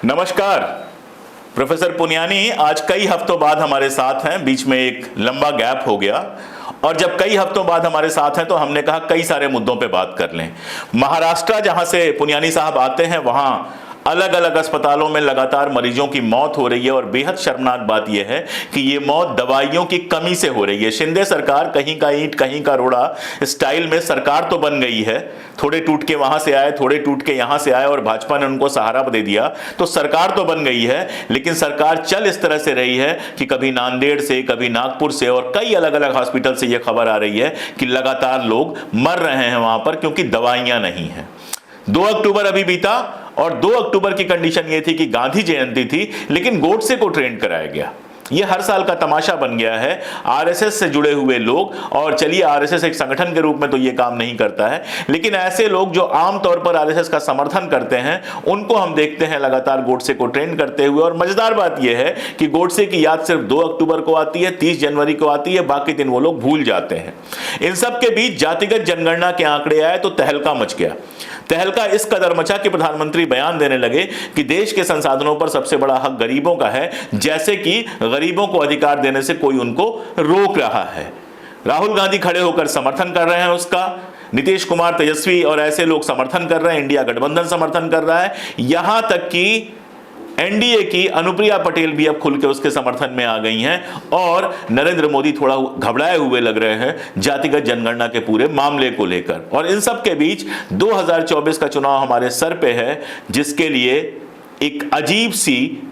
नमस्कार। प्रोफेसर पुनियानी आज कई हफ्तों बाद हमारे साथ हैं। बीच में एक लंबा गैप हो गया और जब कई हफ्तों बाद हमारे साथ हैं तो हमने कहा कई सारे मुद्दों पे बात कर लें। महाराष्ट्र जहां से पुनियानी साहब आते हैं वहां अलग अलग अस्पतालों में लगातार मरीजों की मौत हो रही है और बेहद शर्मनाक बात यह है कि ये मौत दवाइयों की कमी से हो रही है। शिंदे सरकार कहीं का ईंट कहीं का रोड़ा स्टाइल में सरकार तो बन गई है, थोड़े टूट के वहां से आए, थोड़े टूट के यहां से आए और भाजपा ने उनको सहारा दे दिया, तो सरकार तो बन गई है, लेकिन सरकार चल इस तरह से रही है कि कभी नांदेड़ से, कभी नागपुर से और कई अलग अलग हॉस्पिटल से यह खबर आ रही है कि लगातार लोग मर रहे हैं वहां पर क्योंकि दवाइयां नहीं है। 2 अक्टूबर अभी बीता और 2 अक्टूबर की कंडीशन यह थी कि गांधी जयंती थी, लेकिन गोडसे को ट्रेंड कराया गया। यह हर साल का तमाशा बन गया है। आरएसएस से जुड़े हुए लोग, और चलिए आरएसएस एक संगठन के रूप में तो यह काम नहीं करता है, लेकिन ऐसे लोग जो आमतौर पर आरएसएस का समर्थन करते हैं उनको हम देखते हैं लगातार गोडसे को ट्रेंड करते हुए। और मजेदार बात यह है कि गोडसे की याद सिर्फ 2 अक्टूबर को आती है, 30 जनवरी को आती है, बाकी दिन वो लोग भूल जाते हैं। इन सब के बीच जातिगत जनगणना के आंकड़े आए तो तहलका मच गया। तहलका इस कदर मचा कि प्रधानमंत्री बयान देने लगे कि देश के संसाधनों पर सबसे बड़ा हक गरीबों का है, जैसे कि गरीबों को अधिकार देने से कोई उनको रोक रहा है। राहुल गांधी खड़े होकर समर्थन कर रहे हैं उसका, नीतीश कुमार, तेजस्वी और ऐसे लोग समर्थन कर रहे हैं, इंडिया गठबंधन समर्थन कर रहा है, यहां तक कि एनडीए की अनुप्रिया पटेल भी अब खुल के उसके समर्थन में आ गई हैं और नरेंद्र मोदी थोड़ा घबराए हुए लग रहे हैं जातिगत जनगणना के पूरे मामले को लेकर। और इन सब के बीच 2024 का चुनाव हमारे सर पे है, जिसके लिए एक अजीब सी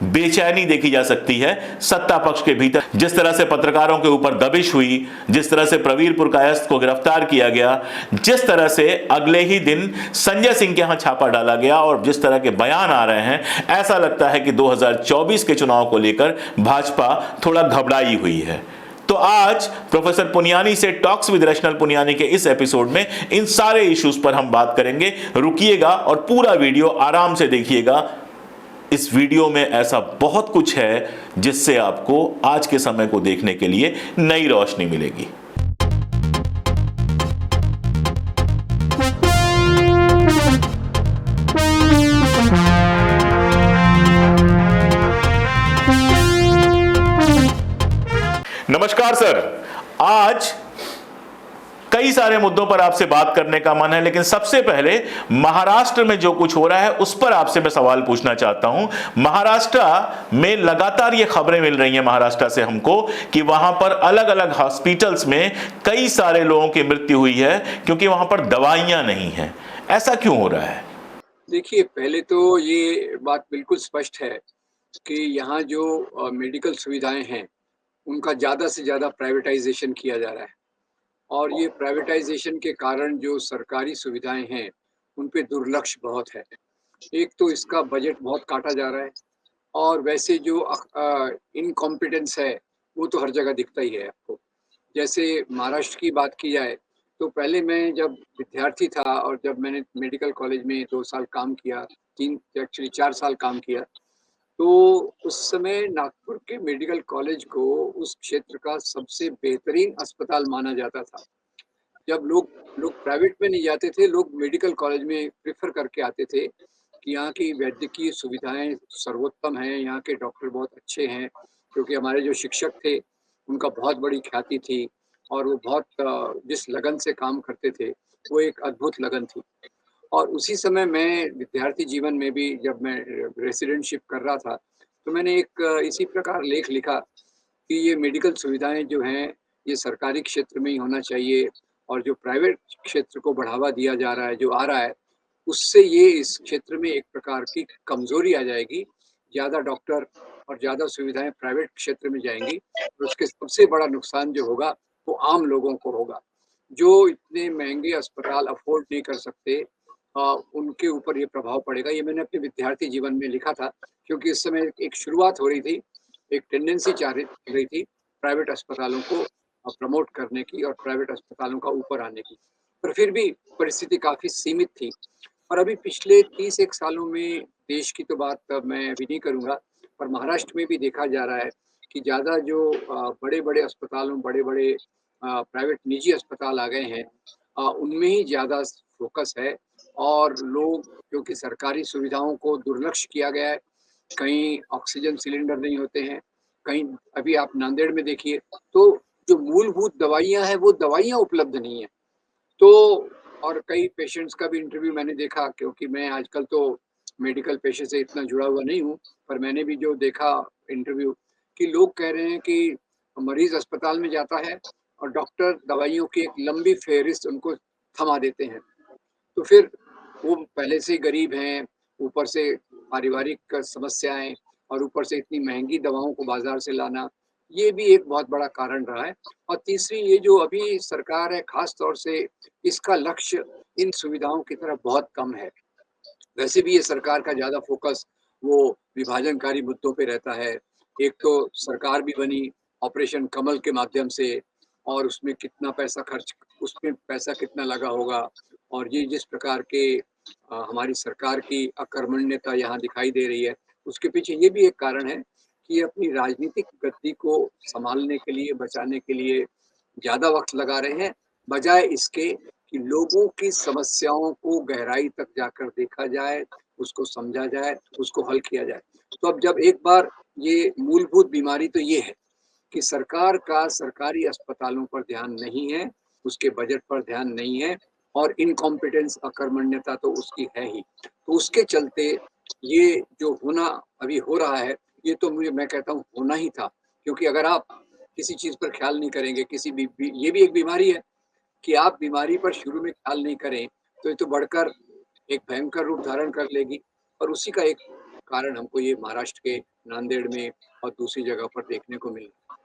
बेचैनी देखी जा सकती है सत्ता पक्ष के भीतर। जिस तरह से पत्रकारों के ऊपर दबिश हुई, जिस तरह से प्रवीर पुरकायस्थ को गिरफ्तार किया गया, जिस तरह से अगले ही दिन संजय सिंह के यहां छापा डाला गया और जिस तरह के बयान आ रहे हैं, ऐसा लगता है कि 2024 के चुनाव को लेकर भाजपा थोड़ा घबराई हुई है। तो आज प्रोफेसर पुनियानी से टॉक्स विद रशनल पुनियानी के इस एपिसोड में इन सारे इश्यूज पर हम बात करेंगे। रुकिएगा और पूरा वीडियो आराम से देखिएगा। इस वीडियो में ऐसा बहुत कुछ है जिससे आपको आज के समय को देखने के लिए नई रोशनी मिलेगी। नमस्कार सर, आज कई सारे मुद्दों पर आपसे बात करने का मन है, लेकिन सबसे पहले महाराष्ट्र में जो कुछ हो रहा है उस पर आपसे मैं सवाल पूछना चाहता हूं। महाराष्ट्र में लगातार ये खबरें मिल रही हैं महाराष्ट्र से हमको कि वहां पर अलग अलग हॉस्पिटल्स में कई सारे लोगों की मृत्यु हुई है क्योंकि वहां पर दवाइयां नहीं हैं। ऐसा क्यों हो रहा है? देखिए, पहले तो ये बात बिल्कुल स्पष्ट है कि यहाँ जो मेडिकल सुविधाएं हैं, उनका ज़्यादा से ज़्यादा प्राइवेटाइजेशन किया जा रहा है और ये प्राइवेटाइजेशन के कारण जो सरकारी सुविधाएं हैं, उन पे दुर्लक्ष्य बहुत है। एक तो इसका बजट बहुत काटा जा रहा है और वैसे जो इनकॉम्पिटेंस है, वो तो हर जगह दिखता ही है आपको। जैसे महाराष्ट्र की बात की जाए, तो पहले मैं जब विद्यार्थी था और जब मैंने मेडिकल कॉलेज में 2 साल काम किया, 3 एक्चुअली 4 साल काम किया, तो उस समय नागपुर के मेडिकल कॉलेज को उस क्षेत्र का सबसे बेहतरीन अस्पताल माना जाता था। जब लोग लोग प्राइवेट में नहीं जाते थे, लोग मेडिकल कॉलेज में प्रेफ़र करके आते थे कि यहाँ की वैद्यकीय सुविधाएँ सर्वोत्तम हैं, यहाँ के डॉक्टर बहुत अच्छे हैं, क्योंकि हमारे जो शिक्षक थे, उनका बहुत बड़ी ख्याति थी और वो बहुत जिस लगन से काम करते थे, वो एक अद्भुत लगन थी। और उसी समय मैं विद्यार्थी जीवन में भी जब मैं रेसिडेंटशिप कर रहा था, तो मैंने एक इसी प्रकार लेख लिखा कि ये मेडिकल सुविधाएँ जो हैं, ये सरकारी क्षेत्र में ही होना चाहिए और जो प्राइवेट क्षेत्र को बढ़ावा दिया जा रहा है, जो आ रहा है, उससे ये इस क्षेत्र में एक प्रकार की कमज़ोरी आ जाएगी। ज़्यादा डॉक्टर और ज़्यादा सुविधाएँ प्राइवेट क्षेत्र में जाएँगी और उसके सबसे बड़ा नुकसान जो होगा, वो आम लोगों को होगा, जो इतने महँगे अस्पताल अफ़ोर्ड नहीं कर सकते। उनके ऊपर ये प्रभाव पड़ेगा। ये मैंने अपने विद्यार्थी जीवन में लिखा था, क्योंकि इस समय एक शुरुआत हो रही थी, एक टेंडेंसी चल रही थी प्राइवेट अस्पतालों को प्रमोट करने की और प्राइवेट अस्पतालों का ऊपर आने की। पर फिर भी परिस्थिति काफ़ी सीमित थी और अभी पिछले 30 एक सालों में देश की तो बात मैं अभी नहीं करूँगा, पर महाराष्ट्र में भी देखा जा रहा है कि ज़्यादा जो बड़े-बड़े अस्पतालों, बड़े-बड़े प्राइवेट निजी अस्पताल आ गए हैं, उनमें ही ज़्यादा फ़ोकस है और लोग, क्योंकि सरकारी सुविधाओं को दुर्लक्ष्य किया गया है, कहीं ऑक्सीजन सिलेंडर नहीं होते हैं, कहीं अभी आप नांदेड़ में देखिए तो जो मूलभूत दवाइयाँ हैं वो दवाइयाँ उपलब्ध नहीं है। तो और कई पेशेंट्स का भी इंटरव्यू मैंने देखा, क्योंकि मैं आजकल तो मेडिकल पेशे से इतना जुड़ा हुआ नहीं हूँ, पर मैंने भी जो देखा इंटरव्यू कि लोग कह रहे हैं कि मरीज अस्पताल में जाता है और डॉक्टर दवाइयों की एक लंबी फेहरिस्त उनको थमा देते हैं। तो फिर वो पहले से ही गरीब हैं, ऊपर से पारिवारिक समस्याएँ और ऊपर से इतनी महँगी दवाओं को बाज़ार से लाना, ये भी एक बहुत बड़ा कारण रहा है। और तीसरी ये जो अभी सरकार है, ख़ास तौर से इसका लक्ष्य इन सुविधाओं की तरफ बहुत कम है। वैसे भी ये सरकार का ज़्यादा फ़ोकस वो विभाजनकारी मुद्दों पे रहता है। एक तो सरकार भी बनी ऑपरेशन कमल के माध्यम से, और उसमें कितना पैसा खर्च, उसमें पैसा कितना लगा होगा, और ये जिस प्रकार के हमारी सरकार की अकर्मण्यता यहाँ दिखाई दे रही है, उसके पीछे ये भी एक कारण है कि ये अपनी राजनीतिक गद्दी को सँभालने के लिए, बचाने के लिए ज़्यादा वक़्त लगा रहे हैं, बजाय इसके कि लोगों की समस्याओं को गहराई तक जाकर देखा जाए, उसको समझा जाए, उसको हल किया जाए। तो अब जब एक बार ये मूलभूत बीमारी तो ये है कि सरकार का सरकारी अस्पतालों पर ध्यान नहीं है, उसके बजट पर ध्यान नहीं है, और इनकॉम्पिटेंस, अकर्मण्यता तो उसकी है ही। तो उसके चलते ये जो होना अभी हो रहा है, ये तो मैं कहता हूँ होना ही था। क्योंकि अगर आप किसी चीज़ पर ख़्याल नहीं करेंगे, किसी भी ये भी एक बीमारी है कि आप बीमारी पर शुरू में ख़्याल नहीं करें, तो ये तो बढ़कर एक भयंकर रूप धारण कर लेगी। और उसी का एक कारण हमको ये महाराष्ट्र के नांदेड़ में और दूसरी जगह पर देखने को मिला।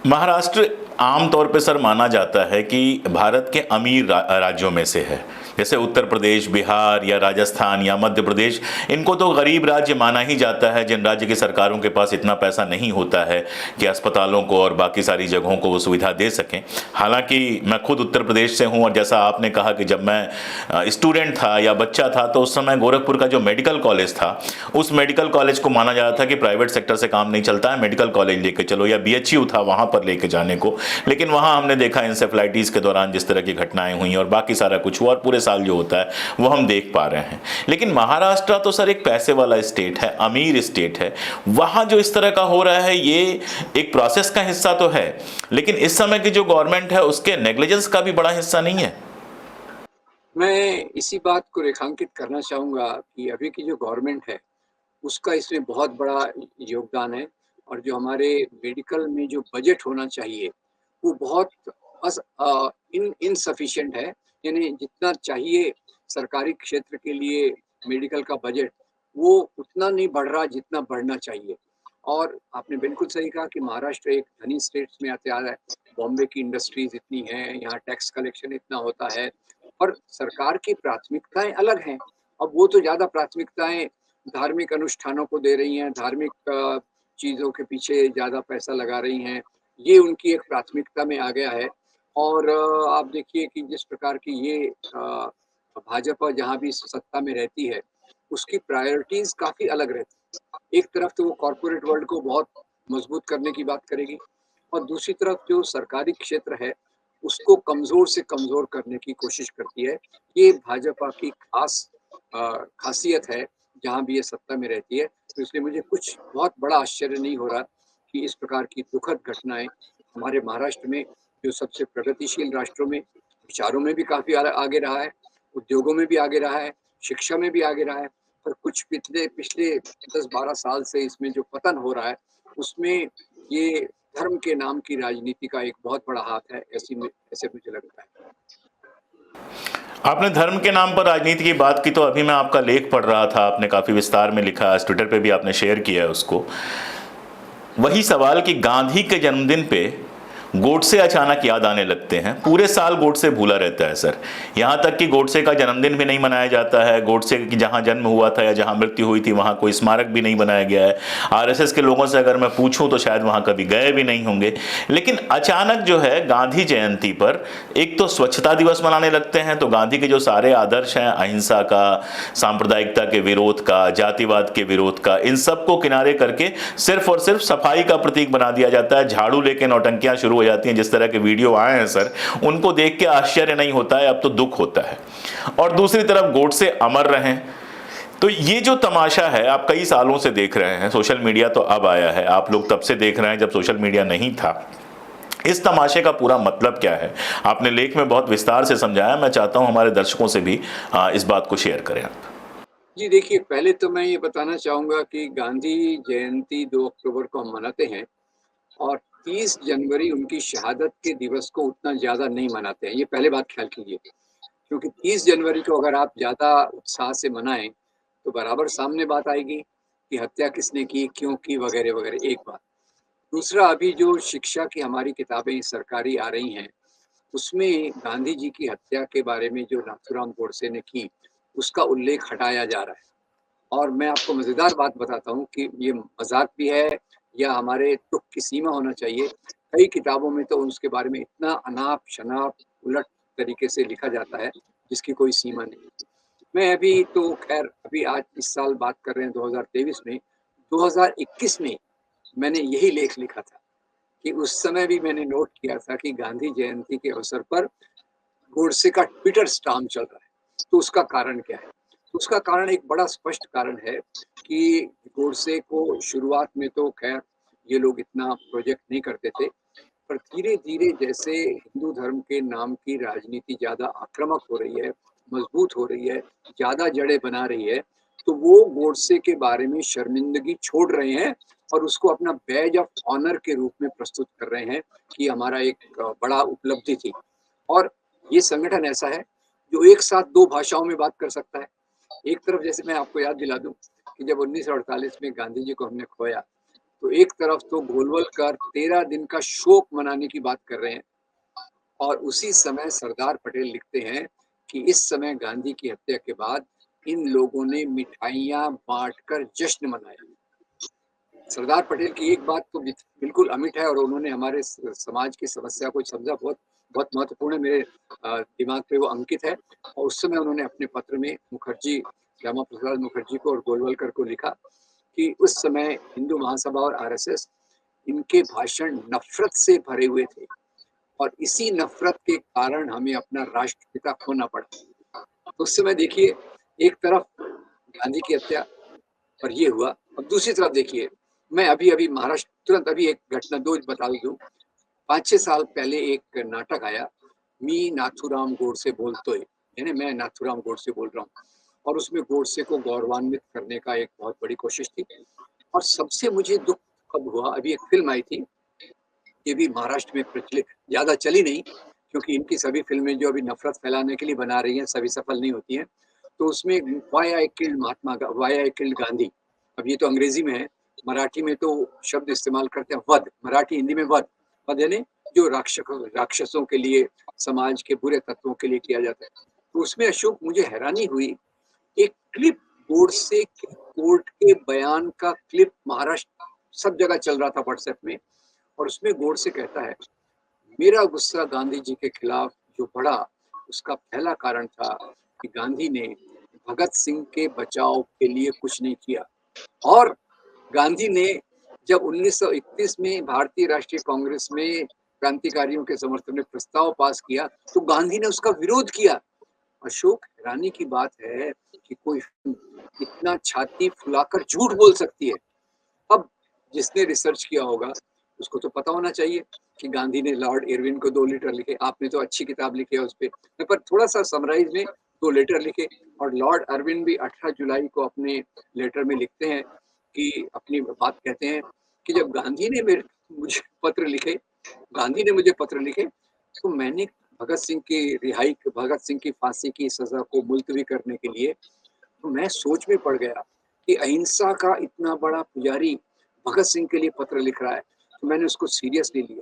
महाराष्ट्र आमतौर पे सर माना जाता है कि भारत के अमीर राज्यों में से है। जैसे उत्तर प्रदेश, बिहार या राजस्थान या मध्य प्रदेश, इनको तो गरीब राज्य माना ही जाता है, जिन राज्य की सरकारों के पास इतना पैसा नहीं होता है कि अस्पतालों को और बाकी सारी जगहों को वो सुविधा दे सकें। हालांकि मैं खुद उत्तर प्रदेश से हूँ, और जैसा आपने कहा कि जब मैं स्टूडेंट था या बच्चा था तो उस समय गोरखपुर का जो मेडिकल कॉलेज था, उस मेडिकल कॉलेज को माना जाता था कि प्राइवेट सेक्टर से काम नहीं चलता है, मेडिकल कॉलेज लेके चलो, या BHU था वहाँ पर लेके जाने को। लेकिन वहाँ हमने देखा इंसेफ्लाइटिस के दौरान जिस तरह की घटनाएं हुई और बाकी सारा कुछ हुआ, और पूरे साल जो होता है वो हम देख पा रहे हैं। लेकिन महाराष्ट्र तो सर एक पैसे वाला स्टेट है, अमीर स्टेट है, वहां जो इस तरह का हो रहा है ये एक प्रोसेस का हिस्सा तो है, लेकिन इस समय की जो गवर्नमेंट है उसके नेग्लिजेंस का भी बड़ा हिस्सा नहीं है। मैं इसी बात को रेखांकित करना चाहूँगा कि अभी की जो गवर्नमेंट है, उसका इसमें बहुत बड़ा योगदान है। और जो हमारे मेडिकल में जो बजट होना चाहिए, वो बहुत इनसफिशिएंट है। यानी जितना चाहिए सरकारी क्षेत्र के लिए मेडिकल का बजट, वो उतना नहीं बढ़ रहा जितना बढ़ना चाहिए। और आपने बिल्कुल सही कहा कि महाराष्ट्र एक धनी स्टेट्स में आते आ रहा है। बॉम्बे की इंडस्ट्रीज इतनी हैं, यहाँ टैक्स कलेक्शन इतना होता है, और सरकार की प्राथमिकताएं अलग हैं। अब वो तो ज़्यादा प्राथमिकताएं धार्मिक अनुष्ठानों को दे रही हैं, धार्मिक चीज़ों के पीछे ज़्यादा पैसा लगा रही हैं, ये उनकी एक प्राथमिकता में आ गया है। और आप देखिए कि जिस प्रकार की ये भाजपा जहाँ भी सत्ता में रहती है, उसकी प्रायोरिटीज़ काफ़ी अलग रहती है। एक तरफ तो वो कॉर्पोरेट वर्ल्ड को बहुत मजबूत करने की बात करेगी, और दूसरी तरफ जो सरकारी क्षेत्र है, उसको कमज़ोर से कमज़ोर करने की कोशिश करती है। ये भाजपा की खासियत है, जहाँ भी ये सत्ता में रहती है। तो इसलिए मुझे कुछ बहुत बड़ा आश्चर्य नहीं हो रहा कि इस प्रकार की दुखद घटनाएँ हमारे महाराष्ट्र में, जो सबसे प्रगतिशील राष्ट्रों में विचारों में भी काफ़ी आगे रहा है, उद्योगों में भी आगे रहा है, शिक्षा में भी आगे रहा है, पर कुछ पिछले पिछले 10-12 साल से इसमें जो पतन हो रहा है, उसमें ये धर्म के नाम की राजनीति का एक बहुत बड़ा हाथ है, ऐसे मुझे लगता है। आपने धर्म के नाम पर राजनीति की बात की, तो अभी मैं आपका लेख पढ़ रहा था, आपने काफी विस्तार में लिखा, आज ट्विटर पे भी आपने शेयर किया है उसको। वही सवाल कि गांधी के जन्मदिन पे गोडसे अचानक याद आने लगते हैं। पूरे साल गोडसे भूला रहता है सर, यहाँ तक कि गोडसे का जन्मदिन भी नहीं मनाया जाता है। गोडसे की जहाँ जन्म हुआ था या जहाँ मृत्यु हुई थी वहाँ कोई स्मारक भी नहीं बनाया गया है। आरएसएस के लोगों से अगर मैं पूछूं तो शायद वहाँ कभी गए भी नहीं होंगे। लेकिन अचानक जो है गांधी जयंती पर एक तो स्वच्छता दिवस मनाने लगते हैं, तो गांधी के जो सारे आदर्श हैं, अहिंसा का, सांप्रदायिकता के विरोध का, जातिवाद के विरोध का, इन सब को किनारे करके सिर्फ और सिर्फ सफाई का प्रतीक बना दिया जाता है। झाड़ू लेके नौटंकियां शुरू जाती हैं, जिस तरह के वीडियो आए हैं सर, उनको देख के आश्चर्य नहीं होता है, अब तो दुख होता है। और दूसरी तरफ गोडसे अमर रहें। तो ये जो तमाशा है आप कई सालों से देख रहे हैं, सोशल मीडिया तो अब आया है, आप लोग तब से देख रहे हैं जब सोशल मीडिया नहीं था। इस तमाशे का पूरा मतलब क्या है, आपने लेख में बहुत विस्तार से समझाया, मैं चाहता हूं हमारे दर्शकों से भी इस बात को शेयर करें आप। जी देखिए, पहले तो मैं ये बताना चाहूँगा कि गांधी जयंती 2 अक्टूबर को हम मनाते हैं और 30 जनवरी उनकी शहादत के दिवस को उतना ज़्यादा नहीं मनाते हैं। ये पहले बात ख़्याल कीजिए, क्योंकि 30 जनवरी को अगर आप ज़्यादा उत्साह से मनाएँ, तो बराबर सामने बात आएगी कि हत्या किसने की, क्यों की, वगैरह-वगैरह, एक बात। दूसरा, अभी जो शिक्षा की हमारी किताबें सरकारी आ रही हैं, उसमें गांधी जी की हत्या के बारे में जो नाथूराम गोडसे ने की, उसका उल्लेख हटाया जा रहा है। और मैं आपको मज़ेदार बात बताता हूँ कि ये मज़ाक भी है या हमारे तुक की सीमा होना चाहिए। कई किताबों में तो उसके बारे में इतना अनाप-शनाप, उलट तरीके से लिखा जाता है, जिसकी कोई सीमा नहीं। मैं अभी तो ख़ैर अभी आज इस साल बात कर रहे हैं 2023 में, 2021 में मैंने यही लेख लिखा था कि उस समय भी मैंने नोट किया था कि गांधी जयंती के अवसर पर गोडसे का ट्विटर स्टॉर्म चल रहा है। तो उसका कारण क्या है? उसका कारण एक बड़ा स्पष्ट कारण है कि गोडसे को शुरुआत में तो ख़ैर ये लोग इतना प्रोजेक्ट नहीं करते थे, पर धीरे-धीरे जैसे हिंदू धर्म के नाम की राजनीति ज़्यादा आक्रामक हो रही है, मज़बूत हो रही है, ज़्यादा जड़ें बना रही है, तो वो गोडसे के बारे में शर्मिंदगी छोड़ रहे हैं और उसको अपना बैज ऑफ ऑनर के रूप में प्रस्तुत कर रहे हैं कि हमारा एक बड़ा उपलब्धि थी। और ये संगठन ऐसा है जो एक साथ 2 भाषाओं में बात कर सकता है। एक तरफ जैसे मैं आपको याद दिला दूँ कि जब 1948 में गांधी जी को हमने खोया, तो एक तरफ तो गोलवलकर 13 दिन का शोक मनाने की बात कर रहे हैं और उसी समय सरदार पटेल लिखते हैं कि इस समय गांधी की हत्या के बाद इन लोगों ने मिठाइयाँ बाँटकर जश्न मनाया। सरदार पटेल की एक बात तो बिल्कुल अमिट है और उन्होंने हमारे समाज की समस्या को समझा, बहुत बहुत महत्वपूर्ण है, मेरे दिमाग पे वो अंकित है। और उस समय उन्होंने अपने पत्र में मुखर्जी, श्यामा प्रसाद मुखर्जी को और गोलवलकर को लिखा कि उस समय हिंदू महासभा और आरएसएस, इनके भाषण नफरत से भरे हुए थे और इसी नफरत के कारण हमें अपना राष्ट्रपिता खोना पड़ा। तो उस समय देखिए, एक तरफ गांधी की हत्या और ये हुआ, अब दूसरी तरफ देखिए, मैं अभी-अभी महाराष्ट्र, तुरंत अभी एक घटना 2 बता दूँ। 5-6 साल पहले एक नाटक आया, मी नाथूराम गोडसे बोलतोय, यानी मैं नाथूराम गोडसे बोल रहा हूँ, और उसमें गोडसे को गौरवान्वित करने का एक बहुत बड़ी कोशिश थी। और सबसे मुझे दुःख कब हुआ, अभी एक फ़िल्म आई थी, ये भी महाराष्ट्र में प्रचलित, ज़्यादा चली नहीं, क्योंकि इनकी सभी फ़िल्में जो अभी नफ़रत फैलाने के लिए बना रही हैं, सभी सफल नहीं होती हैं। तो उसमें why I killed why I killed Gandhi, अब ये तो अंग्रेज़ी में है, मराठी में तो शब्द इस्तेमाल करते हैं वध, मराठी हिंदी में वध, वध यानी जो राक्षसों के लिए, समाज के बुरे तत्वों के लिए किया जाता है। तो उसमें अशोक, मुझे हैरानी हुई, एक क्लिप गोडसे के कोर्ट के बयान का क्लिप महाराष्ट्र सब जगह चल रहा था व्हाट्सएप में, और उसमें गोडसे कहता है, मेरा गुस्सा गांधी जी के खिलाफ जो बढ़ा, उसका पहला कारण था कि गांधी ने भगत सिंह के बचाव के लिए कुछ नहीं किया। और गांधी ने जब 1931 में भारतीय राष्ट्रीय कांग्रेस में क्रांतिकारियों के समर्थन में प्रस्ताव पास किया, तो गांधी ने उसका विरोध किया। अशोक, हैरानी की बात है कि कोई इतना छाती फुलाकर झूठ बोल सकती है। अब जिसने रिसर्च किया होगा, उसको तो पता होना चाहिए कि गांधी ने लॉर्ड इरविन को 2 लेटर लिखे। आपने तो अच्छी किताब लिखी है उस पे, पर थोड़ा-सा समराइज़ में 2 लेटर लिखे, और लॉर्ड इरविन भी 18 जुलाई को अपने लेटर में लिखते हैं कि अपनी बात कहते हैं कि जब गांधी ने मुझे पत्र लिखे, तो मैंने भगत सिंह की फांसी की सज़ा को मुलतवी करने के लिए, तो मैं सोच में पड़ गया कि अहिंसा का इतना बड़ा पुजारी भगत सिंह के लिए पत्र लिख रहा है, तो मैंने उसको सीरियसली लिया।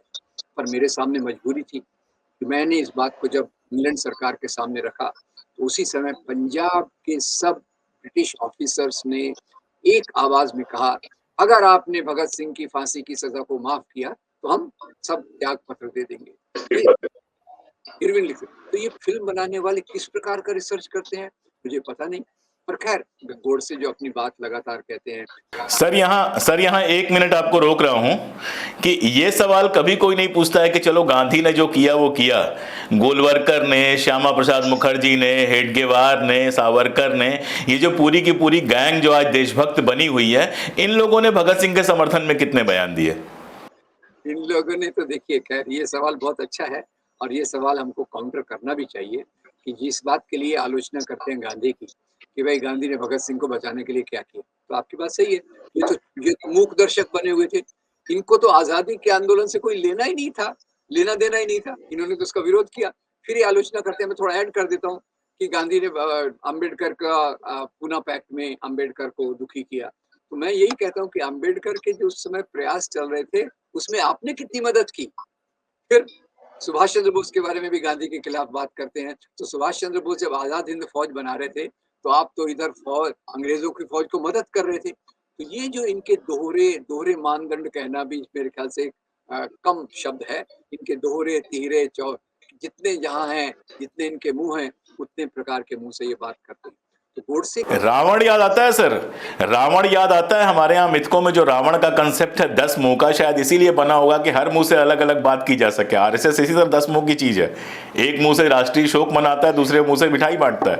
पर मेरे सामने मजबूरी थी कि मैंने इस बात को जब इंग्लैंड सरकार के सामने रखा, तो उसी समय पंजाब के सब ब्रिटिश ऑफिसर्स ने एक आवाज में कहा, अगर आपने भगत सिंह की फांसी की सजा को माफ किया, तो हम सब त्याग पत्र दे देंगे। इरविन लिखते, तो ये फिल्म बनाने वाले किस प्रकार का रिसर्च करते हैं मुझे पता नहीं, पर खैर गोडसे जो अपनी बात लगातार कहते हैं। सर यहाँ 1 मिनट आपको रोक रहा हूं कि ये सवाल कभी कोई नहीं पूछता है कि चलो गांधी ने जो किया वो किया, गोलवरकर ने, श्यामा प्रसाद मुखर्जी ने, हेडगेवार ने, सावरकर ने, ये जो पूरी की पूरी गैंग जो आज देशभक्त बनी हुई है, इन लोगों ने भगत सिंह के समर्थन में कितने बयान दिए? इन लोगों ने तो देखिए, खैर ये सवाल बहुत अच्छा है और ये सवाल हमको काउंटर करना भी चाहिए कि जिस बात के लिए आलोचना करते हैं गांधी की कि भाई गांधी ने भगत सिंह को बचाने के लिए क्या किया, तो आपकी बात सही है। ये तो मूक दर्शक बने हुए थे। इनको तो आजादी के आंदोलन से कोई लेना ही नहीं था, लेना देना ही नहीं था। इन्होंने तो उसका विरोध किया। फिर ये आलोचना करते हैं। मैं थोड़ा ऐड कर देता हूँ कि गांधी ने अम्बेडकर का पूना पैक्ट में अम्बेडकर को दुखी किया। तो मैं यही कहता हूँ कि अम्बेडकर के जो उस समय प्रयास चल रहे थे, उसमें आपने कितनी मदद की। फिर सुभाष चंद्र बोस के बारे में भी गांधी के खिलाफ बात करते हैं। तो सुभाष चंद्र बोस जब आजाद हिंद फौज बना रहे थे, तो आप तो इधर फौज, अंग्रेजों की फौज को मदद कर रहे थे। तो ये जो इनके दोहरे दोहरे मानदंड कहना भी मेरे ख्याल से कम शब्द है। इनके दोहरे तिहरे जितने जहाँ हैं, जितने इनके मुंह हैं, उतने प्रकार के मुंह से ये बात करते हैं। तो गोडसे का रावण याद आता है सर, रावण याद आता है। हमारे यहाँ मिथकों में जो रावण का कंसेप्ट है 10 मुंह का, शायद इसीलिए बना होगा कि हर मुंह से अलग अलग बात की जा सके। आरएसएस इसी तरह 10 मुंह की चीज है, एक मुंह से राष्ट्रीय शोक मनाता है, दूसरे मुंह से मिठाई बांटता है।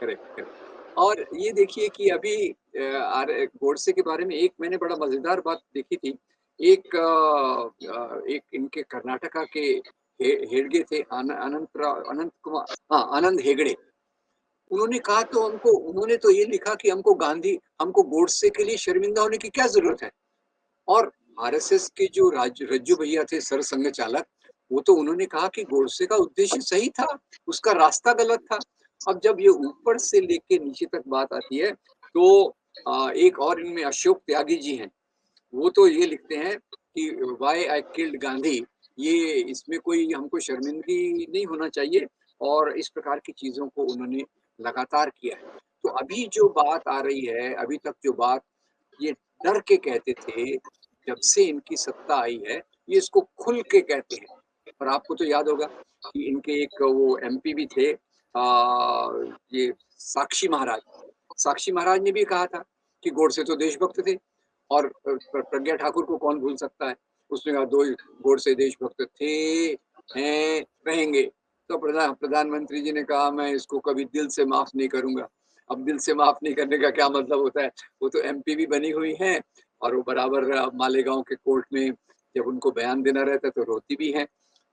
Correct, correct. और ये देखिए कि अभी गोडसे के बारे में एक मैंने बड़ा मजेदार बात देखी थी। एक इनके कर्नाटका के हेडगे थे, अनंत कुमार, हाँ आनंद हेगड़े। उन्होंने कहा, तो हमको उन्होंने तो ये लिखा कि हमको गोडसे के लिए शर्मिंदा होने की क्या जरूरत है। और आरएसएस के जो रज्जू भैया थे, सरसंघ चालक, वो तो उन्होंने कहा कि गोडसे का उद्देश्य सही था, उसका रास्ता गलत था। अब जब ये ऊपर से लेके नीचे तक बात आती है, तो एक और इनमें अशोक त्यागी जी हैं। वो तो ये लिखते हैं कि व्हाई आई किल्ड गांधी, ये इसमें कोई हमको शर्मिंदगी नहीं होना चाहिए। और इस प्रकार की चीजों को उन्होंने लगातार किया है। तो अभी जो बात आ रही है, अभी तक जो बात ये डर के कहते थे, जब से इनकी सत्ता आई है, ये इसको खुल के कहते हैं। और आपको तो याद होगा कि इनके एक वो एमपी भी थे, ये साक्षी महाराज ने भी कहा था कि गोडसे तो देशभक्त थे। और प्रज्ञा ठाकुर को कौन भूल सकता है, उसने कहा दो गोडसे देशभक्त थे, हैं, रहेंगे। तो प्रधानमंत्री जी ने कहा, मैं इसको कभी दिल से माफ नहीं करूंगा। अब दिल से माफ नहीं करने का क्या मतलब होता है। वो तो एमपी भी बनी हुई हैं और वो बराबर मालेगांव के कोर्ट में जब उनको बयान देना रहता है तो रोती भी हैं।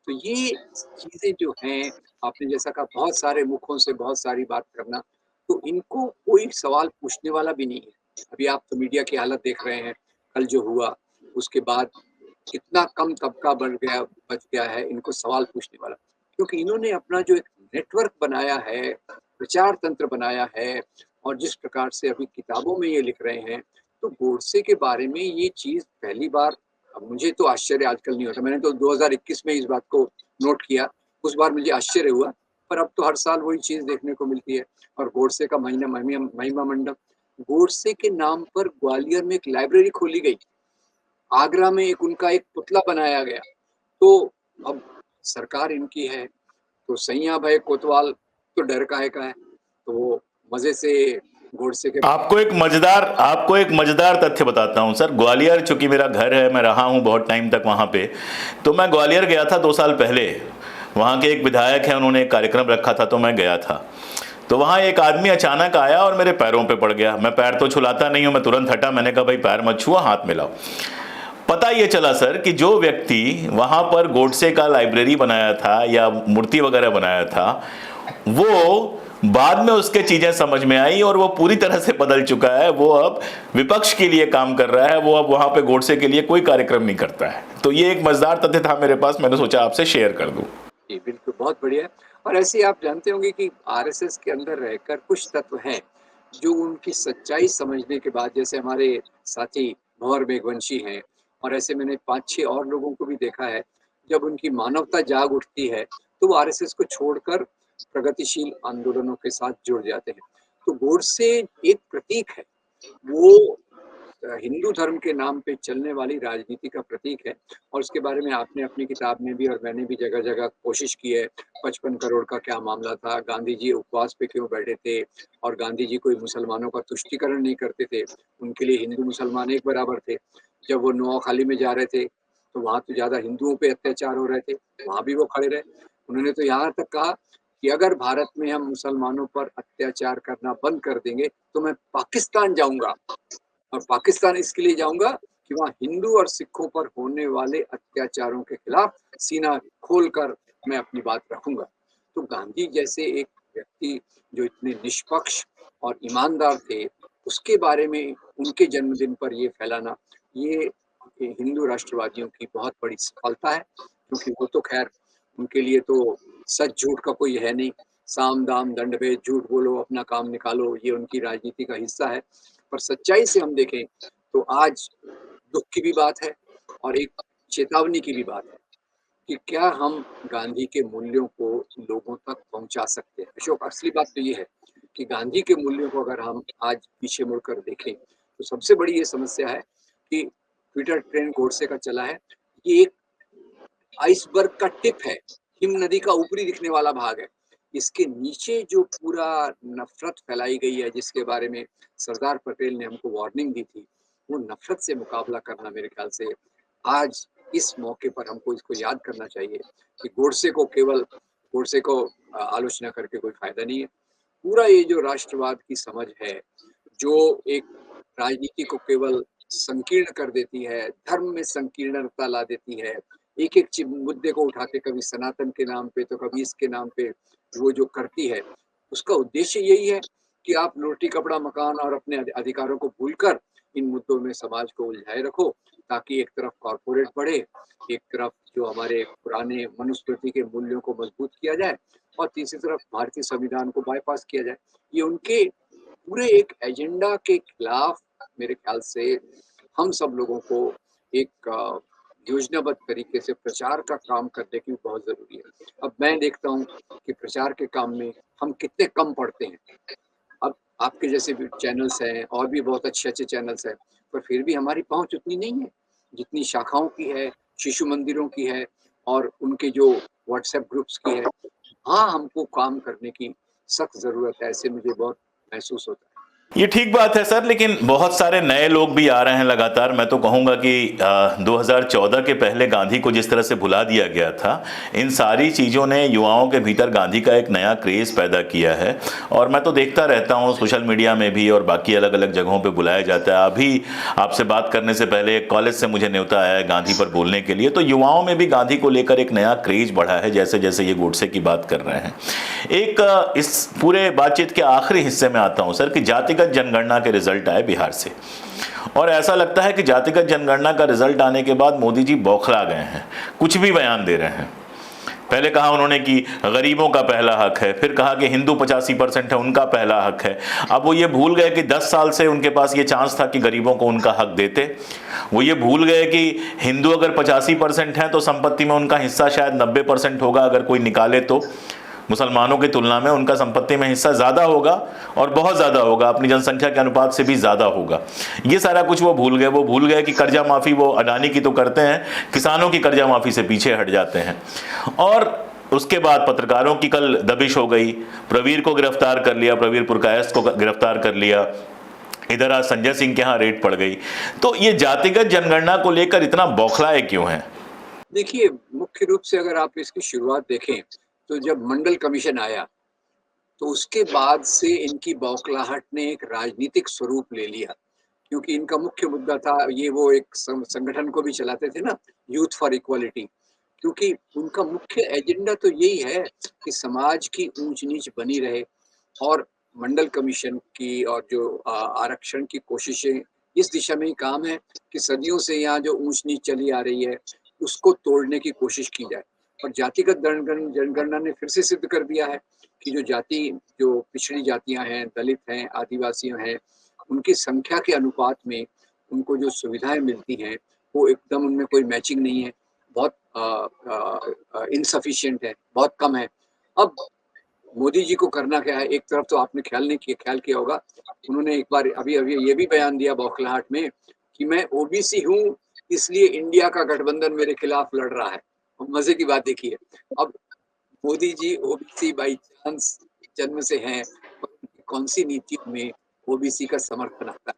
तो ये चीजें जो हैं, आपने जैसा कहा, बहुत सारे मुखों से बहुत सारी बात करना, तो इनको कोई सवाल पूछने वाला भी नहीं है। अभी आप तो मीडिया की हालत देख रहे हैं, कल जो हुआ उसके बाद कितना कम तबका बच गया है इनको सवाल पूछने वाला। क्योंकि इन्होंने अपना जो एक नेटवर्क बनाया है, प्रचार तंत्र बनाया है, और जिस प्रकार से अभी किताबों में ये लिख रहे हैं, तो गोडसे के बारे में ये चीज पहली बार, अब मुझे तो आश्चर्य आजकल नहीं होता। मैंने तो 2021 में इस बात को नोट किया, उस बार मुझे आश्चर्य हुआ, पर अब तो हर साल वही चीज देखने को मिलती है। और गोडसे का महिमा मंडप, गोडसे के नाम पर ग्वालियर में एक लाइब्रेरी खोली गई, आगरा में उनका एक पुतला बनाया गया। तो अब सरकार इनकी है, तो सैया भाई कोतवाल तो डर काहे का है। तो वो मजे से गोडसे के आपको एक मजेदार तथ्य बताता हूं सर। ग्वालियर चूंकि मेरा घर है, मैं रहा हूं बहुत टाइम तक वहां पे, तो मैं ग्वालियर गया था 2 साल पहले। वहां के एक विधायक हैं, उन्होंने एक कार्यक्रम रखा था तो मैं गया था। तो वहां एक आदमी अचानक आया और मेरे पैरों पे पड़ गया। मैं पैर तो छुलाता नहीं हूं, मैं तुरंत हटा। मैंने कहा भाई पैर मत छुआ, हाथ मिलाओ। पता ये चला सर कि जो व्यक्ति वहां पर गोडसे का लाइब्रेरी बनाया था या मूर्ति वगैरह बनाया था, वो बाद में उसके चीजें समझ में आई और वो पूरी तरह से बदल चुका है। वो अब विपक्ष के लिए काम कर रहा है, वो अब वहां पे गोडसे के लिए कोई कार्यक्रम नहीं करता है। तो ये एक मजेदार तथ्य था मेरे पास, मैंने सोचा आपसे शेयर कर दूं। जी, बिल्कुल, बहुत बढ़िया। और ऐसे ही आप जानते होंगे कि आरएसएस के अंदर रहकर कुछ तत्व हैं जो उनकी सच्चाई समझने के बाद, जैसे हमारे साथी भंवर मेघवंशी हैं, और ऐसे मैंने 5-6 और लोगों को भी देखा है, जब उनकी मानवता जाग उठती है तो वो आरएसएस को छोड़कर प्रगतिशील आंदोलनों के साथ जुड़ जाते हैं। तो गोडसे एक प्रतीक है। वो हिंदू धर्म के नाम पे चलने वाली राजनीति का प्रतीक है। और उसके बारे में आपने अपनी किताब में भी और मैंने भी जगह-जगह कोशिश की है। 55 करोड़ का क्या मामला था? गांधी जी उपवास पे क्यों बैठे थे? और गांधी जी कोई मुसलमानों का तुष्टीकरण नहीं करते थे। उनके लिए हिंदू मुसलमान एक बराबर थे। जब वो नोआखाली में जा रहे थे, तो वहाँ तो ज़्यादा हिंदुओं पे अत्याचार हो रहे थे, वहाँ भी वो खड़े रहे। उन्होंने तो यहाँ तक कहा कि अगर भारत में हम मुसलमानों पर अत्याचार करना बंद कर देंगे, तो मैं पाकिस्तान जाऊँगा। और पाकिस्तान इसके लिए जाऊँगा कि वहाँ हिंदू और सिखों पर होने वाले अत्याचारों के खिलाफ सीना खोलकर मैं अपनी बात रखूँगा। तो गांधी जैसे एक व्यक्ति जो इतने निष्पक्ष और ईमानदार थे, उसके बारे में उनके जन्मदिन पर ये फैलाना, ये हिंदू राष्ट्रवादियों की बहुत बड़ी सफलता है। क्योंकि वो तो खैर उनके लिए तो सच झूठ का कोई है नहीं। साम, दाम, दंड भेद, झूठ बोलो, अपना काम निकालो, ये उनकी राजनीति का हिस्सा है। पर सच्चाई से हम देखें तो आज दुख की भी बात है और एक चेतावनी की भी बात है कि क्या हम गांधी के मूल्यों को लोगों तक पहुंचा सकते हैं। अशोक, असली बात तो ये है कि गांधी के मूल्यों को अगर हम आज पीछे मुड़कर देखें तो सबसे बड़ी ये समस्या है कि ट्विटर ट्रेंड गोडसे का चला है। ये एक आइसबर्ग का टिप है, हिम नदी का ऊपरी दिखने वाला भाग है। इसके नीचे जो पूरा नफ़रत फैलाई गई है, जिसके बारे में सरदार पटेल ने हमको वार्निंग दी थी, वो नफ़रत से मुकाबला करना मेरे ख्याल से आज इस मौके पर हमको इसको याद करना चाहिए कि गोडसे को आलोचना करके कोई फ़ायदा नहीं है। पूरा ये जो राष्ट्रवाद की समझ है, जो एक राजनीति को केवल संकीर्ण कर देती है, धर्म में संकीर्णता ला देती है, एक-एक मुद्दे को उठा के कभी सनातन के नाम पे तो कभी इसके नाम पे वो जो करती है, उसका उद्देश्य यही है कि आप रोटी, कपड़ा, मकान और अपने अधिकारों को भूलकर इन मुद्दों में समाज को उलझाए रखो, ताकि एक तरफ कॉर्पोरेट बढ़े, एक तरफ जो हमारे पुराने मनुस्मृति के मूल्यों को मजबूत किया जाए और तीसरी तरफ भारतीय संविधान को बाईपास किया जाए। ये उनके पूरे एक एजेंडा के खिलाफ मेरे ख्याल से हम सब लोगों को एक योजनाबद्ध तरीके से प्रचार का काम करने की बहुत ज़रूरी है। अब मैं देखता हूँ कि प्रचार के काम में हम कितने कम पड़ते हैं। अब आपके जैसे भी चैनल्स हैं और भी बहुत अच्छे-अच्छे चैनल्स हैं, पर फिर भी हमारी पहुँच उतनी नहीं है, जितनी शाखाओं की है, शिशु मंदिरों की है और उनके जो व्हाट्सएप ग्रुप्स की है। हाँ, हमको काम करने की सख्त ज़रूरत है, ऐसे मुझे बहुत महसूस होता है। ये ठीक बात है सर, लेकिन बहुत सारे नए लोग भी आ रहे हैं लगातार। मैं तो कहूँगा कि 2014 के पहले गांधी को जिस तरह से भुला दिया गया था, इन सारी चीज़ों ने युवाओं के भीतर गांधी का एक नया क्रेज़ पैदा किया है। और मैं तो देखता रहता हूँ सोशल मीडिया में भी और बाकी अलग अलग जगहों पे बुलाया जाता है। अभी आपसे बात करने से पहले एक कॉलेज से मुझे न्योता आया है गांधी पर बोलने के लिए। तो युवाओं में भी गांधी को लेकर एक नया क्रेज़ बढ़ा है, जैसे जैसे ये गोडसे की बात कर रहे हैं। एक इस पूरे बातचीत के आखिरी हिस्से में आता हूँ सर कि जातिगत जनगणना के रिजल्ट आए बिहार से, और ऐसा लगता है कि जातिगत जनगणना का रिजल्ट आने के बाद मोदी जी बौखला गए हैं, कुछ भी बयान दे रहे हैं। पहले कहा उन्होंने कि गरीबों का पहला हक है, फिर कहा कि हिंदू 85% है, उनका पहला हक है। अब वो ये भूल गए कि 10 साल से उनके पास ये चांस था कि गरीबों को उनका हक देते। वो ये भूल गए कि हिंदू अगर 85% हैं तो संपत्ति में उनका हिस्सा शायद 90% होगा, अगर कोई निकाले तो मुसलमानों की तुलना में उनका संपत्ति में हिस्सा ज़्यादा होगा, और बहुत ज़्यादा होगा, अपनी जनसंख्या के अनुपात से भी ज़्यादा होगा। ये सारा कुछ वो भूल गए। वो भूल गए कि कर्जा माफ़ी वो अडानी की तो करते हैं, किसानों की कर्जा माफ़ी से पीछे हट जाते हैं। और उसके बाद पत्रकारों की कल दबिश हो गई, प्रवीर को गिरफ्तार कर लिया, प्रवीर पुरकायस्थ को गिरफ्तार कर लिया, इधर आज संजय सिंह के यहाँ रेड पड़ गई। तो ये जातिगत जनगणना को लेकर इतना बौखलाए क्यों हैं? देखिए, मुख्य रूप से अगर आप इसकी शुरुआत देखें, तो जब मंडल कमीशन आया, तो उसके बाद से इनकी बौखलाहट ने एक राजनीतिक स्वरूप ले लिया। क्योंकि इनका मुख्य मुद्दा था, ये वो एक संगठन को भी चलाते थे ना, यूथ फॉर इक्वालिटी। क्योंकि उनका मुख्य एजेंडा तो यही है कि समाज की ऊंच-नीच बनी रहे। और मंडल कमीशन की और जो आरक्षण की कोशिशें इस दिशा में ही काम है कि सदियों से यहाँ जो ऊंच-नीच चली आ रही है, उसको तोड़ने की कोशिश की जाए। और जातिगत जनगणना ने फिर से सिद्ध कर दिया है कि जो पिछड़ी जातियाँ हैं, दलित हैं, आदिवासी हैं, उनकी संख्या के अनुपात में उनको जो सुविधाएँ मिलती हैं, वो एकदम उनमें कोई मैचिंग नहीं है, बहुत इनसफिशिएंट है, बहुत कम है। अब मोदी जी को करना क्या है, एक तरफ तो आपने ख्याल किया होगा, उन्होंने एक बार अभी अभी ये भी बयान दिया बौखलाहट में कि मैं ओबीसी हूँ, इसलिए इंडिया का गठबंधन मेरे खिलाफ लड़ रहा है। अब मजे की बात देखिए, अब Modi ji OBC by chance जन्म से हैं, पर उनकी कौन सी नीतियों में ओबीसी का समर्थन आता है?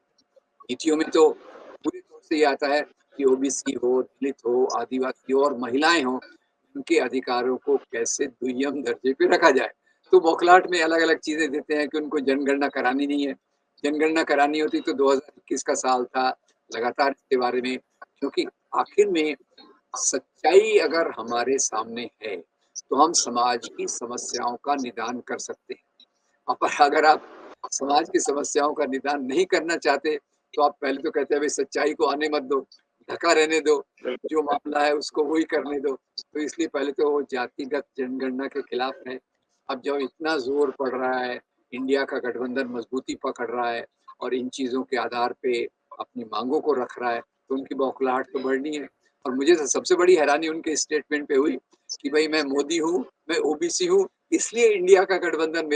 नीतियों में तो पूरी तौर से ये आता है कि ओबीसी हो, दलित हो, आदिवासी हो और महिलाएं हो, उनके अधिकारों को कैसे दुय्यम दर्जे पे रखा जाए। तो बौखलाहट में अलग अलग चीजें देते हैं कि उनको जनगणना करानी नहीं है। जनगणना करानी होती तो 2021 का साल था, लगातार इसके बारे में, क्योंकि आखिर में सच्चाई अगर हमारे सामने है तो हम समाज की समस्याओं का निदान कर सकते हैं। पर अगर आप समाज की समस्याओं का निदान नहीं करना चाहते तो आप पहले तो कहते हैं भाई सच्चाई को आने मत दो, ढका रहने दो, जो मामला है उसको वही करने दो। तो इसलिए पहले तो वो जातिगत जनगणना के खिलाफ है। अब जब इतना जोर पड़ रहा है, इंडिया का गठबंधन मजबूती पकड़ रहा है और इन चीजों के आधार पे अपनी मांगों को रख रहा है, तो उनकी बौखलाहट तो बढ़नी है। और मुझे तो सबसे बड़ी हैरानी उनके स्टेटमेंट पे हुई कि भाई मैं मोदी हूँ, मैं ओबीसी हूँ, इसलिए इंडिया का गठबंधन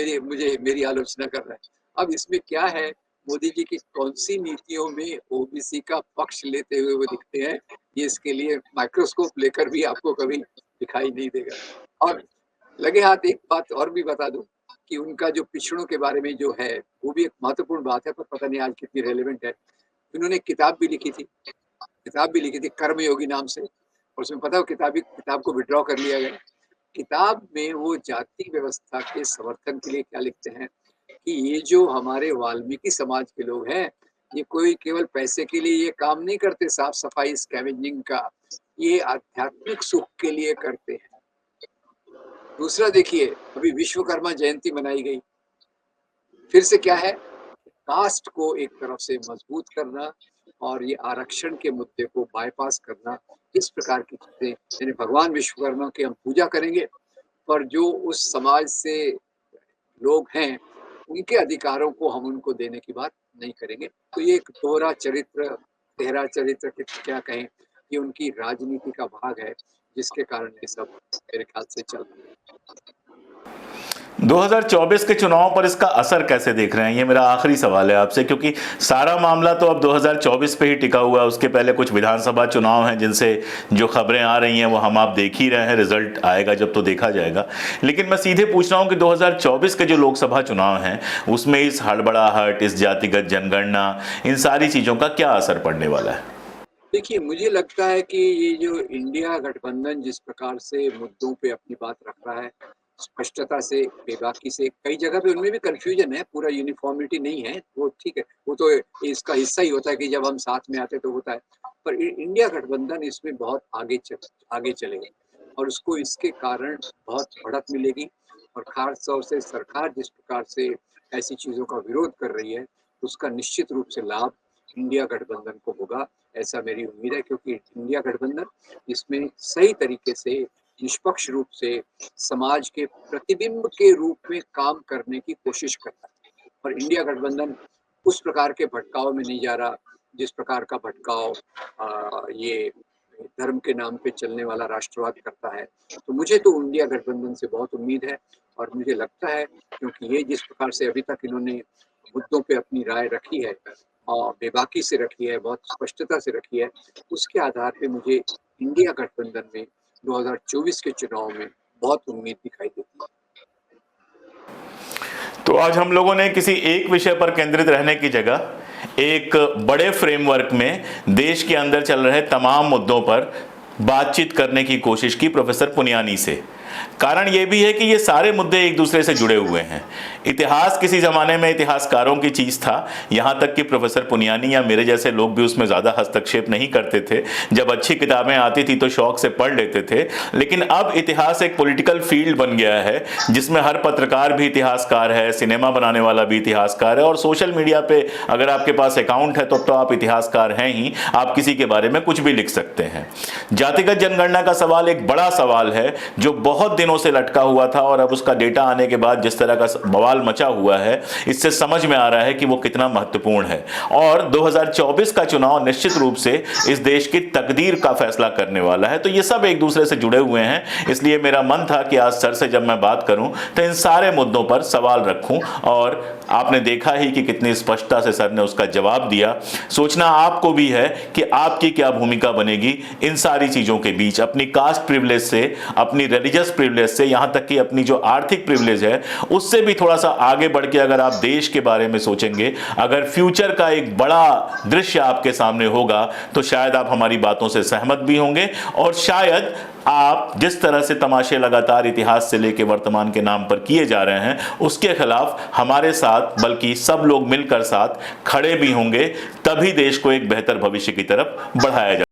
मेरी आलोचना कर रहा है। अब इसमें क्या है, मोदी जी की कौन सी नीतियों में ओबीसी का पक्ष लेते हुए वो दिखते हैं, ये इसके लिए माइक्रोस्कोप लेकर भी आपको कभी दिखाई नहीं देगा। और लगे हाथ एक बात और भी बता दूं कि उनका जो पिछड़ों के बारे में जो है, वो भी एक महत्वपूर्ण बात है, पर पता नहीं आज कितनी रेलेवेंट है। उन्होंने किताब भी लिखी थी कर्मयोगी नाम से, और उसमें पता हो किताब को विड्रॉ कर लिया गया। किताब में वो जाति व्यवस्था के समर्थन के लिए क्या लिखते हैं कि ये जो हमारे वाल्मीकि समाज के लोग हैं, ये कोई केवल पैसे के लिए ये काम नहीं करते, साफ सफाई स्कैवेंजिंग का, ये आध्यात्मिक सुख के लिए करते हैं। दूसरा देखिए, अभी विश्वकर्मा जयंती मनाई गई, फिर से क्या है, कास्ट को एक तरफ से मजबूत करना और ये आरक्षण के मुद्दे को बाईपास करना, इस प्रकार की चीजें, यानी भगवान विश्वकर्मा की हम पूजा करेंगे, पर जो उस समाज से लोग हैं, उनके अधिकारों को हम उनको देने की बात नहीं करेंगे। तो ये एक दोहरा चरित्र, तेहरा चरित्र क्या कहें, ये उनकी राजनीति का भाग है, जिसके कारण ये सब मेरे ख्याल से चल रहा है। 2024 के चुनाव पर इसका असर कैसे देख रहे हैं, ये मेरा आखिरी सवाल है आपसे, क्योंकि सारा मामला तो अब 2024 पे ही टिका हुआ है। उसके पहले कुछ विधानसभा चुनाव हैं जिनसे जो खबरें आ रही हैं वो हम आप देख ही रहे हैं, रिजल्ट आएगा जब तो देखा जाएगा। लेकिन मैं सीधे पूछ रहा हूं कि 2024 के जो लोकसभा चुनाव हैं उसमें इस हड़बड़ाहट, इस जातिगत जनगणना, इन सारी चीज़ों का क्या असर पड़ने वाला है? देखिए, मुझे लगता है कि ये जो इंडिया गठबंधन जिस प्रकार से मुद्दों पे अपनी बात रख रहा है, स्पष्टता से, बेबाकी से, कई जगह पे उनमें भी कन्फ्यूजन है, पूरा यूनिफॉर्मिटी नहीं है, वो ठीक है, वो तो इसका हिस्सा ही होता है कि जब हम साथ में आते तो होता है। पर इंडिया गठबंधन इसमें बहुत आगे चलेगा और उसको इसके कारण बहुत बढ़त मिलेगी। और खास तौर से सरकार जिस प्रकार से ऐसी चीजों का विरोध कर रही है, उसका निश्चित रूप से लाभ इंडिया गठबंधन को होगा, ऐसा मेरी उम्मीद है, क्योंकि इंडिया गठबंधन इसमें सही तरीके से, निष्पक्ष रूप से समाज के प्रतिबिंब के रूप में काम करने की कोशिश करता है। और इंडिया गठबंधन उस प्रकार के भटकाव में नहीं जा रहा जिस प्रकार का भटकाव ये धर्म के नाम पे चलने वाला राष्ट्रवाद करता है। तो मुझे तो इंडिया गठबंधन से बहुत उम्मीद है, और मुझे लगता है क्योंकि ये जिस प्रकार से अभी तक इन्होंने मुद्दों पे अपनी राय रखी है और बेबाकी से रखी है, बहुत स्पष्टता से रखी है, उसके आधार पे मुझे इंडिया गठबंधन में 2024 के चुनाव में बहुत उम्मीद दिखाई देती है। तो आज हम लोगों ने किसी एक विषय पर केंद्रित रहने की जगह एक बड़े फ्रेमवर्क में देश के अंदर चल रहे तमाम मुद्दों पर बातचीत करने की कोशिश की प्रोफेसर पुनियानी से। कारण यह भी है कि ये सारे मुद्दे एक दूसरे से जुड़े हुए हैं। इतिहास किसी ज़माने में इतिहासकारों की चीज़ था, यहाँ तक कि प्रोफेसर पुनियानी या मेरे जैसे लोग भी उसमें ज़्यादा हस्तक्षेप नहीं करते थे। जब अच्छी किताबें आती थी तो शौक से पढ़ लेते थे। लेकिन अब इतिहास एक पॉलिटिकल फील्ड बन गया है जिसमें हर पत्रकार भी इतिहासकार है, सिनेमा बनाने वाला भी इतिहासकार है, और सोशल मीडिया पर अगर आपके पास अकाउंट है तो आप इतिहासकार हैं ही, आप किसी के बारे में कुछ भी लिख सकते हैं। जातिगत जनगणना का सवाल एक बड़ा सवाल है जो बहुत बहुत दिनों से लटका हुआ था और अब उसका डेटा आने के बाद जिस तरह का बवाल मचा हुआ है, इससे समझ में आ रहा है कि वो कितना महत्वपूर्ण है। और 2024 का चुनाव निश्चित रूप से इस देश की तकदीर का फैसला करने वाला है। तो ये सब एक दूसरे से जुड़े हुए हैं, इसलिए मेरा मन था कि आज सर से जब मैं बात करूं तो इन सारे मुद्दों पर सवाल रखूं, और आपने देखा ही कि कितनी स्पष्टता से सर ने उसका जवाब दिया। सोचना आपको भी है कि आपकी क्या भूमिका बनेगी इन सारी चीजों के बीच, अपनी कास्ट प्रिविलेज से, अपनी रिलीजियस प्रिविलेज से, यहां तक कि अपनी जो आर्थिक प्रिविलेज है उससे भी थोड़ा सा आगे बढ़ के अगर आप देश के बारे में सोचेंगे, अगर फ्यूचर का एक बड़ा दृश्य आपके सामने होगा, तो शायद आप हमारी बातों से सहमत भी होंगे, और शायद आप जिस तरह से तमाशे लगातार इतिहास से लेकर वर्तमान के नाम पर किए जा रहे हैं उसके खिलाफ हमारे साथ, बल्कि सब लोग मिलकर साथ खड़े भी होंगे, तभी देश को एक बेहतर भविष्य की तरफ बढ़ाया जा